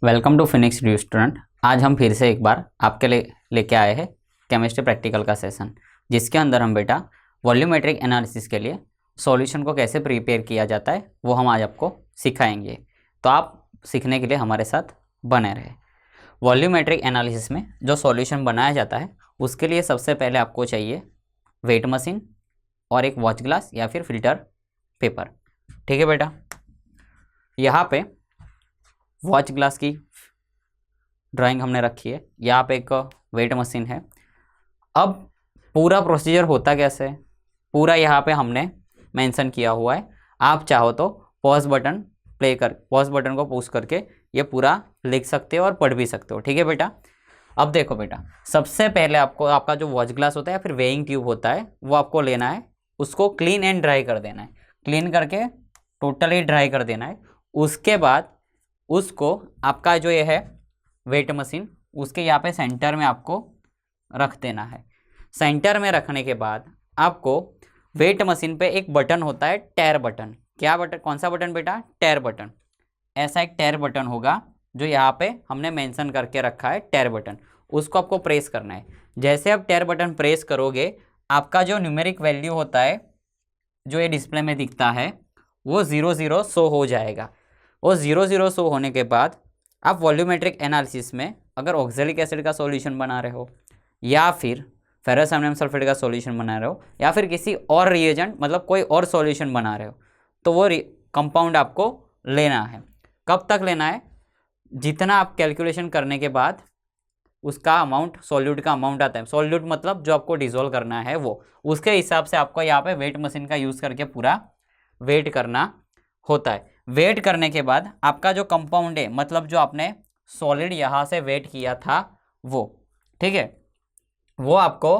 Welcome to Phoenix due student. आज हम फिर से एक बार आपके लिए लेके आए हैं केमिस्ट्री प्रैक्टिकल का सेशन, जिसके अंदर हम बेटा वॉल्यूमेट्रिक एनालिसिस के लिए सॉल्यूशन को कैसे प्रिपेयर किया जाता है वो हम आज आपको सिखाएंगे। तो आप सीखने के लिए हमारे साथ बने रहे। वॉल्यूमेट्रिक एनालिसिस में जो सॉल्यूशन बनाया जाता है उसके लिए सबसे पहले आपको चाहिए वेट मशीन और एक वॉच ग्लास या फिर फिल्टर पेपर। ठीक है बेटा, यहाँ पे वॉच ग्लास की ड्राइंग हमने रखी है, यहाँ पे एक वेट मशीन है। अब पूरा प्रोसीजर होता कैसे, पूरा यहाँ पे हमने मेंशन किया हुआ है। आप चाहो तो पॉज बटन पॉज बटन को पुश करके ये पूरा लिख सकते हो और पढ़ भी सकते हो। ठीक है बेटा। अब देखो बेटा, सबसे पहले आपको आपका जो वॉच ग्लास होता है या फिर वेइंग ट्यूब होता है वो आपको लेना है, उसको क्लीन एंड ड्राई कर देना है। क्लीन करके टोटली ड्राई कर देना है। उसके बाद उसको आपका जो ये है वेट मशीन, उसके यहाँ पे सेंटर में आपको रख देना है। सेंटर में रखने के बाद आपको वेट मशीन पे एक बटन होता है, टायर बटन। क्या बटन, कौन सा बटन बेटा? Tyre button. ऐसा एक टायर बटन होगा जो यहाँ पे हमने मेंशन करके रखा है, टायर बटन। उसको आपको प्रेस करना है। जैसे आप टायर बटन प्रेस करोगे, आपका जो न्यूमेरिक वैल्यू होता है जो ये डिस्प्ले में दिखता है वो 0 शो हो जाएगा। वो 0 शो होने के बाद आप वॉल्यूमेट्रिक एनालिसिस में अगर ऑक्जेलिक एसिड का सॉल्यूशन बना रहे हो या फिर फेरस अमोनियम सल्फेट का सॉल्यूशन बना रहे हो या फिर किसी और रिएजेंट मतलब कोई और सॉल्यूशन बना रहे हो, तो वो कंपाउंड आपको लेना है। कब तक लेना है? जितना आप कैलकुलेशन करने के बाद उसका अमाउंट, सॉल्यूट का अमाउंट आता है। सॉल्यूट मतलब जो आपको डिसॉल्व करना है वो, उसके हिसाब से आपको यहाँ पे वेट मशीन का यूज़ करके पूरा वेट करना होता है। वेट करने के बाद आपका जो कंपाउंड है, मतलब जो आपने सॉलिड यहाँ से वेट किया था वो, ठीक है, वो आपको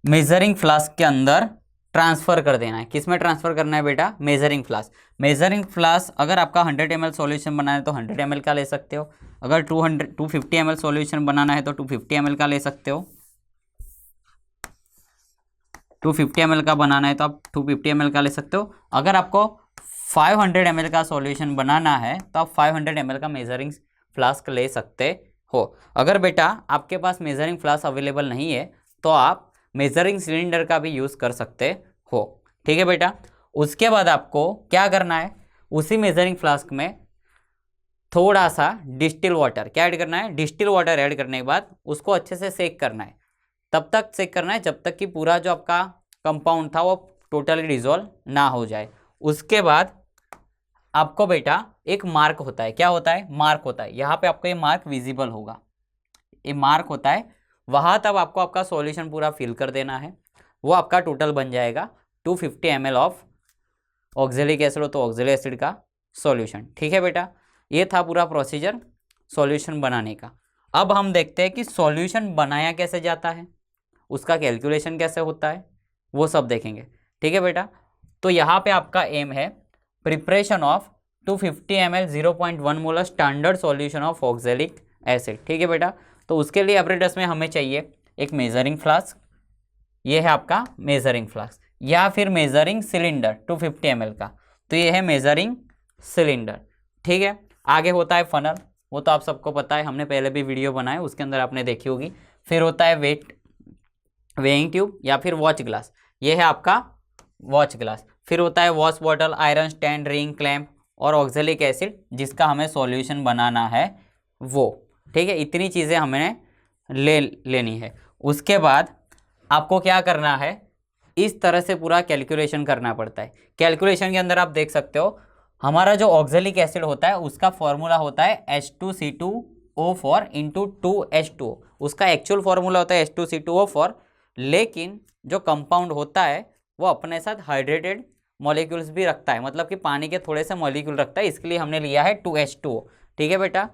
मेजरिंग फ्लास्क के अंदर ट्रांसफ़र कर देना है। किस में ट्रांसफ़र करना है बेटा? Measuring flask. मेजरिंग फ्लास्क अगर आपका 100 ml सॉल्यूशन बनाना है तो 100 ml का ले सकते हो। अगर 250 ml सॉल्यूशन बनाना है तो 250 ml का ले सकते हो। 250 ml का बनाना है तो आप 250 ml का ले सकते हो। अगर आपको 500 ml का सॉल्यूशन बनाना है तो आप 500 ml का मेजरिंग फ्लास्क ले सकते हो। अगर बेटा आपके पास मेजरिंग फ्लास्क अवेलेबल नहीं है तो आप मेजरिंग सिलेंडर का भी यूज़ कर सकते हो। ठीक है बेटा। उसके बाद आपको क्या करना है, उसी मेजरिंग फ्लास्क में थोड़ा सा डिस्टिल वाटर क्या ऐड करना है? डिस्टिल वाटर ऐड करने के बाद उसको अच्छे से सेक करना है। तब तक सेक करना है जब तक कि पूरा जो आपका कंपाउंड था वो टोटली डिसॉल्व ना हो जाए। उसके बाद आपको बेटा एक मार्क होता है। क्या होता है? मार्क होता है। यहाँ पे आपको ये मार्क विजिबल होगा, ये मार्क होता है। वहाँ तब आपको आपका सॉल्यूशन पूरा फिल कर देना है। वो आपका टोटल बन जाएगा 250 ml ऑफ ऑक्जेलिक एसिड, तो ऑक्जेलिक एसिड का सॉल्यूशन। ठीक है बेटा, ये था पूरा प्रोसीजर सॉल्यूशन बनाने का। अब हम देखते हैं कि सॉल्यूशन बनाया कैसे जाता है, उसका कैलकुलेशन कैसे होता है, वो सब देखेंगे। ठीक है बेटा। तो यहाँ पे आपका एम है preparation of 250 ml 0.1 molar standard solution of oxalic acid. ठीक है बेटा। तो उसके लिए एपरेटस में हमें चाहिए एक मेजरिंग फ्लास्क, ये है आपका मेजरिंग फ्लास्क, या फिर मेजरिंग सिलेंडर 250 ml का, तो ये है मेजरिंग सिलेंडर। ठीक है। आगे होता है फनल, वो तो आप सबको पता है, हमने पहले भी वीडियो बनाए उसके अंदर आपने देखी होगी। फिर होता है वेइंग ट्यूब या फिर वॉच ग्लास, ये है आपका वॉच ग्लास। फिर होता है wash bottle, iron stand, ring clamp और ऑक्जेलिक एसिड जिसका हमें सॉल्यूशन बनाना है वो। ठीक है, इतनी चीज़ें हमें लेनी है। उसके बाद आपको क्या करना है, इस तरह से पूरा कैलकुलेशन करना पड़ता है। कैलकुलेशन के अंदर आप देख सकते हो हमारा जो ऑक्जेलिक एसिड होता है उसका फॉर्मूला होता है H2C2O4 इंटू 2H2O। उसका एक्चुअल फॉर्मूला होता है H2C2O4, लेकिन जो कंपाउंड होता है वो अपने साथ हाइड्रेटेड मॉलिक्यूल्स भी रखता है, मतलब कि पानी के थोड़े से मॉलिक्यूल रखता है, इसके लिए हमने लिया है 2H2O। ठीक है बेटा।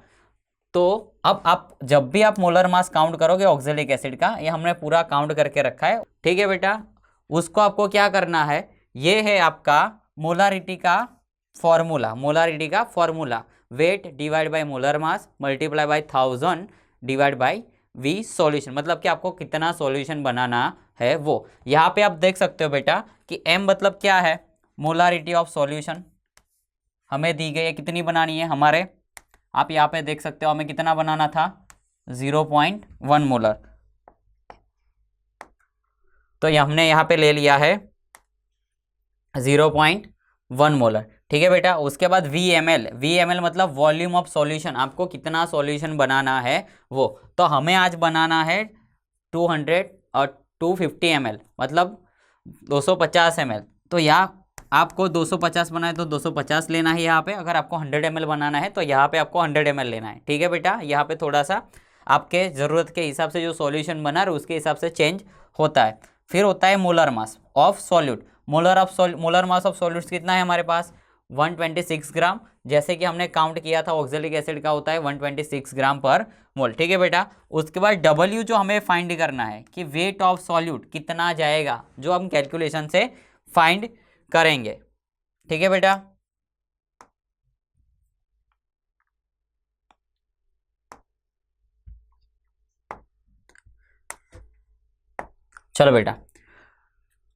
तो अब आप जब भी आप मोलर मास काउंट करोगे ऑक्जेलिक एसिड का, ये हमने पूरा काउंट करके रखा है। ठीक है बेटा। उसको आपको क्या करना है, ये है आपका मोलारिटी का formula, weight divide by molar mass multiply by 1000 divide by V solution, मतलब कि आपको कितना सॉल्यूशन बनाना है वो। यहाँ पे आप देख सकते हो बेटा कि M मतलब क्या है? मोलारिटी ऑफ सॉल्यूशन, हमें दी गई है, कितनी बनानी है हमारे, आप यहाँ पे देख सकते हो हमें कितना बनाना था 0.1 मोलर। तो ये हमने यहाँ पे ले लिया है 0.1 मोलर, ठीक है बेटा। उसके बाद VML मतलब वॉल्यूम ऑफ सॉल्यूशन, आपको कितना सॉल्यूशन बनाना है वो। तो हमें आज बनाना है 200 और 250 ml मतलब 250 ml। तो यहाँ आपको 250 बनाए तो 250 लेना है यहाँ पे। अगर आपको 100 ml बनाना है तो यहाँ पे आपको 100 ml लेना है, ठीक है बेटा। यहाँ पे थोड़ा सा आपके ज़रूरत के हिसाब से जो सॉल्यूशन बना रहे उसके हिसाब से चेंज होता है। फिर होता है molar mass of solute. Molar mass of solutes कितना है हमारे पास 126 ग्राम। जैसे कि हमने काउंट किया था ऑक्जेलिक एसिड का होता है 126 ग्राम पर मोल, ठीक है बेटा। उसके बाद W जो हमें फाइंड करना है कि वेट ऑफ सॉल्यूट कितना जाएगा, जो हम कैलकुलेशन से फाइंड करेंगे, ठीक है बेटा। चलो बेटा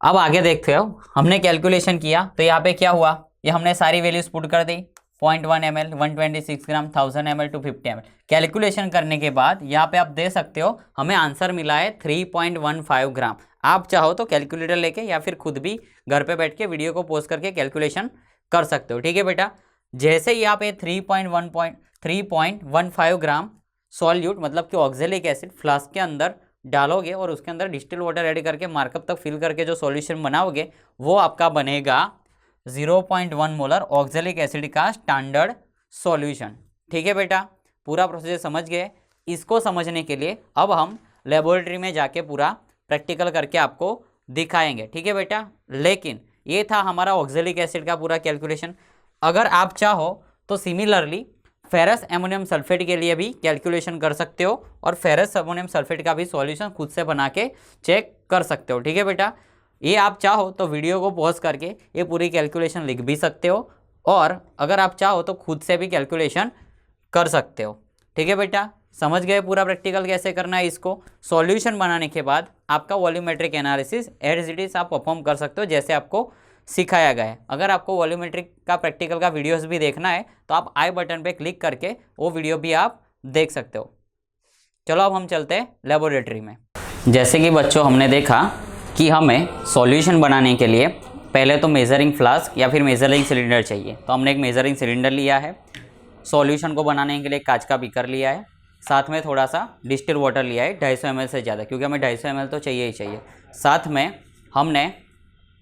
अब आगे देखते हो, हमने कैलकुलेशन किया तो यहाँ पे क्या हुआ, ये हमने सारी वैल्यूज पुट कर दी 0.1 ml 126 ग्राम 1000 ml 250 ml। कैलकुलेशन करने के बाद यहाँ पे आप दे सकते हो हमें आंसर मिला है 3.15 ग्राम। आप चाहो तो कैलकुलेटर लेके या फिर खुद भी घर पे बैठ के वीडियो को पॉज करके कैलकुलेशन कर सकते हो, ठीक है बेटा। जैसे यहाँ पे 3.15 ग्राम सॉल्यूट मतलब कि ऑक्जेलिक एसिड फ्लास्क के अंदर डालोगे और उसके अंदर डिस्टिल वाटर ऐड करके मार्कअप तक फिल करके जो सॉल्यूशन बनाओगे वो आपका बनेगा 0.1 मोलर ऑक्जेलिक एसिड का स्टैंडर्ड सॉल्यूशन, ठीक है बेटा। पूरा प्रोसीजर समझ गए। इसको समझने के लिए अब हम लेबोरेटरी में जाके पूरा प्रैक्टिकल करके आपको दिखाएंगे, ठीक है बेटा। लेकिन ये था हमारा ऑक्जेलिक एसिड का पूरा कैलकुलेशन। अगर आप चाहो तो सिमिलरली फेरस एमोनियम सल्फेट के लिए भी कैलकुलेशन कर सकते हो और फेरस एमोनियम सल्फेट का भी सॉल्यूशन खुद से बना के चेक कर सकते हो, ठीक है बेटा। ये आप चाहो तो वीडियो को पॉज करके ये पूरी कैलकुलेशन लिख भी सकते हो और अगर आप चाहो तो खुद से भी कैलकुलेशन कर सकते हो, ठीक है बेटा। समझ गए पूरा प्रैक्टिकल कैसे करना है। इसको सॉल्यूशन बनाने के बाद आपका volumetric analysis as it is आप परफॉर्म कर सकते हो जैसे आपको सिखाया गया है। अगर आपको वॉल्यूमेट्रिक का प्रैक्टिकल का वीडियोस भी देखना है तो आप आई बटन पे क्लिक करके वो वीडियो भी आप देख सकते हो। चलो अब हम चलते हैं लेबोरेटरी में। जैसे कि बच्चों हमने देखा कि हमें सॉल्यूशन बनाने के लिए पहले तो मेजरिंग फ्लास्क या फिर मेजरिंग सिलेंडर चाहिए। तो हमने एक मेजरिंग सिलेंडर लिया है, सॉल्यूशन को बनाने के लिए कांच का बीकर लिया है, साथ में थोड़ा सा डिस्टिल वाटर लिया है 250 ml से ज़्यादा, क्योंकि हमें 250 ml तो चाहिए ही चाहिए। साथ में हमने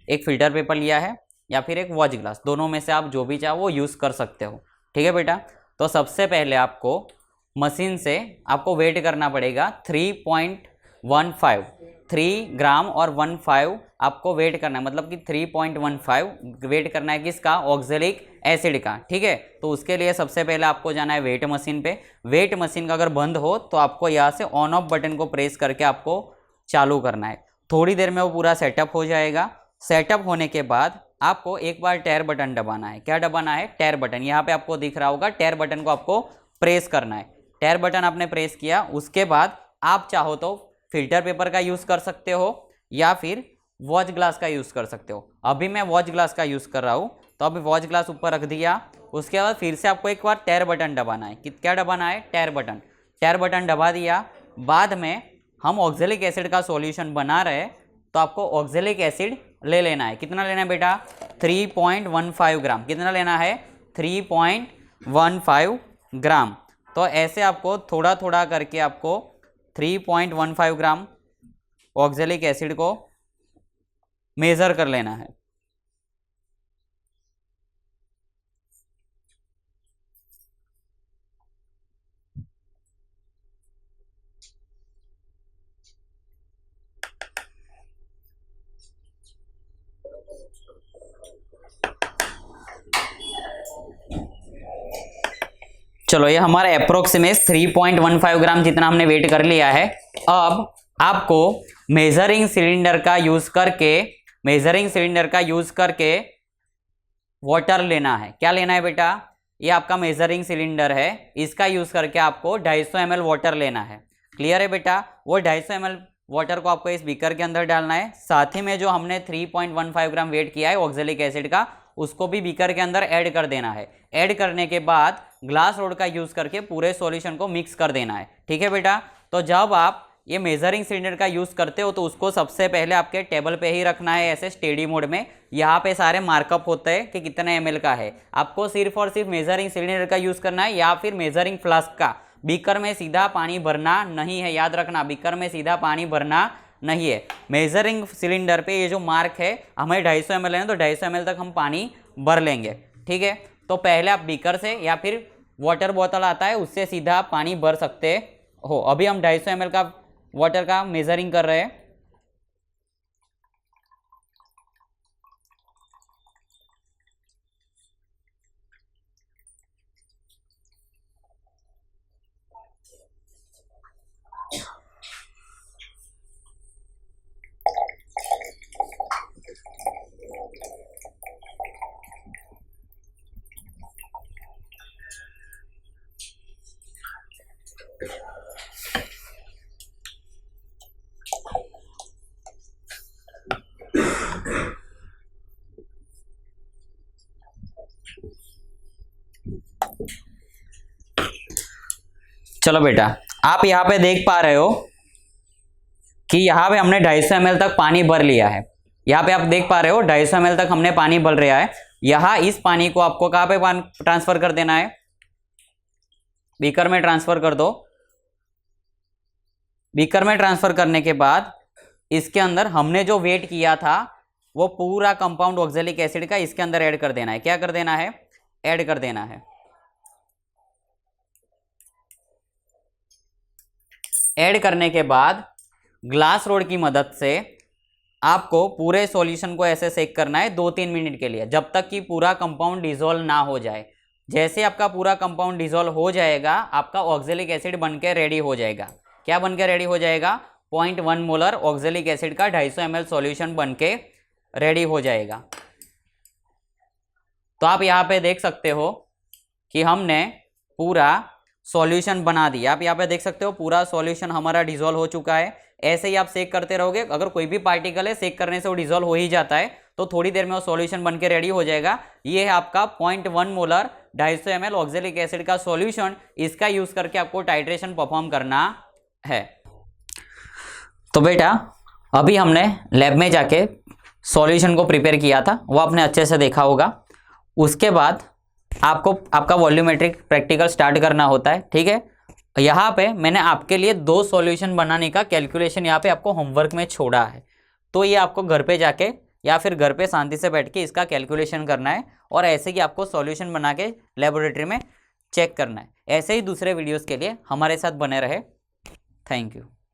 एक फ़िल्टर पेपर लिया है या फिर एक वॉच ग्लास, दोनों में से आप जो भी चाहो वो यूज़ कर सकते हो, ठीक है बेटा। तो सबसे पहले आपको मशीन से आपको वेट करना पड़ेगा 3.15 3 ग्राम और 15 आपको वेट करना है, मतलब कि 3.15 वेट करना है किसका, ऑक्जेलिक एसिड का, ठीक है। तो उसके लिए सबसे पहले आपको जाना है वेट मशीन पे। वेट मशीन का अगर बंद हो तो आपको यहाँ से ऑन ऑफ बटन को प्रेस करके आपको चालू करना है। थोड़ी देर में वो पूरा सेटअप हो जाएगा। सेटअप होने के बाद आपको एक बार टेयर बटन दबाना है। क्या दबाना है, टेयर बटन। यहाँ पे आपको दिख रहा होगा, टेयर बटन को आपको प्रेस करना है। टेयर बटन आपने प्रेस किया, उसके बाद आप चाहो तो फिल्टर पेपर का यूज़ कर सकते हो या फिर वॉच ग्लास का यूज़ कर सकते हो। अभी मैं वॉच ग्लास का यूज़ कर रहा हूँ, तो अभी वॉच ग्लास ऊपर रख दिया। उसके बाद फिर से आपको एक बार टेयर बटन दबाना है। क्या दबाना है, टेयर बटन। टेयर बटन दबा दिया, बाद में हम ऑक्जेलिक एसिड का सॉल्यूशन बना रहे हैं तो आपको ऑक्जेलिक एसिड ले लेना है। कितना लेना है बेटा, 3.15 ग्राम। कितना लेना है, 3.15 ग्राम। तो ऐसे आपको थोड़ा थोड़ा करके आपको 3.15 ग्राम ऑक्जेलिक एसिड को मेज़र कर लेना है। चलो ये हमारा अप्रोक्सीमेट 3.15 ग्राम जितना हमने वेट कर लिया है। अब आपको मेजरिंग सिलेंडर का यूज करके वाटर लेना है। क्या लेना है बेटा, ये आपका मेजरिंग सिलेंडर है, इसका यूज करके आपको 250 ml वाटर लेना है। क्लियर है बेटा। वो 250 ml वाटर को आपको इस बीकर के अंदर डालना है। साथ ही में जो हमने 3.15 ग्राम वेट किया है ऑक्जेलिक एसिड का, उसको भी बीकर के अंदर ऐड कर देना है। ऐड करने के बाद ग्लास रोड का यूज़ करके पूरे सॉल्यूशन को मिक्स कर देना है। ठीक है बेटा। तो जब आप ये मेजरिंग सिलेंडर का यूज़ करते हो तो उसको सबसे पहले आपके टेबल पे ही रखना है, ऐसे स्टेडी मोड में। यहाँ पे सारे मार्कअप होते हैं कि कितने ml का है। आपको सिर्फ और सिर्फ मेजरिंग सिलेंडर का यूज़ करना है या फिर मेजरिंग फ्लास्क का। बीकर में सीधा पानी भरना नहीं है, याद रखना, बीकर में सीधा पानी भरना नहीं है। मेजरिंग सिलेंडर पे ये जो मार्क है, हमें 250 ml है तो 250 ml तक हम पानी भर लेंगे। ठीक है। तो पहले आप बीकर से या फिर वाटर बोतल आता है उससे सीधा पानी भर सकते हो। अभी हम 250 ml का वाटर का मेजरिंग कर रहे हैं। चलो बेटा, आप यहाँ पे देख पा रहे हो कि यहाँ पे हमने 250 ml तक पानी भर लिया है। यहाँ पे आप देख पा रहे हो 250 ml तक हमने पानी भर लिया है। यहाँ इस पानी को आपको कहाँ पे ट्रांसफर कर देना है? बीकर में ट्रांसफर कर दो। बीकर में ट्रांसफर करने के बाद इसके अंदर हमने जो वेट किया था वो पूरा कंपाउंड ऑक्जेलिक एसिड का इसके अंदर ऐड कर देना है। क्या कर देना है? ऐड कर देना है। ऐड करने के बाद ग्लास रोड की मदद से आपको पूरे सॉल्यूशन को ऐसे सेक करना है 2-3 मिनट के लिए, जब तक कि पूरा कंपाउंड डिसॉल्व ना हो जाए। जैसे आपका पूरा कंपाउंड डिसॉल्व हो जाएगा, आपका ऑक्जेलिक एसिड बनके रेडी हो जाएगा। क्या बनके रेडी हो जाएगा? 0.1 मोलर ऑक्जेलिक एसिड का 250 ml सॉल्यूशन बनके रेडी हो जाएगा। तो आप यहाँ पे देख सकते हो कि हमने पूरा सॉल्यूशन बना दिया। आप यहाँ पे देख सकते हो पूरा सॉल्यूशन हमारा डिसॉल्व हो चुका है। ऐसे ही आप सेक करते रहोगे। अगर कोई भी पार्टिकल है सेक करने से वो डिसॉल्व हो ही जाता है, तो थोड़ी देर में वो सॉल्यूशन बनके रेडी हो जाएगा। ये है आपका 0.1 मोलर 250 ml ऑक्जेलिक एसिड का सॉल्यूशन। इसका यूज करके आपको टाइट्रेशन परफॉर्म करना है। तो बेटा, अभी हमने लैब में जाके सॉल्यूशन को प्रिपेयर किया था, वो आपने अच्छे से देखा होगा। उसके बाद आपको आपका वॉल्यूमेट्रिक प्रैक्टिकल स्टार्ट करना होता है। ठीक है। यहाँ पे मैंने आपके लिए 2 सॉल्यूशन बनाने का कैलकुलेशन यहाँ पे आपको होमवर्क में छोड़ा है। तो ये आपको घर पे जाके या फिर घर पे शांति से बैठ के इसका कैलकुलेशन करना है और ऐसे ही आपको सॉल्यूशन बना के लेबोरेटरी में चेक करना है। ऐसे ही दूसरे वीडियोज़ के लिए हमारे साथ बने रहे। Thank you.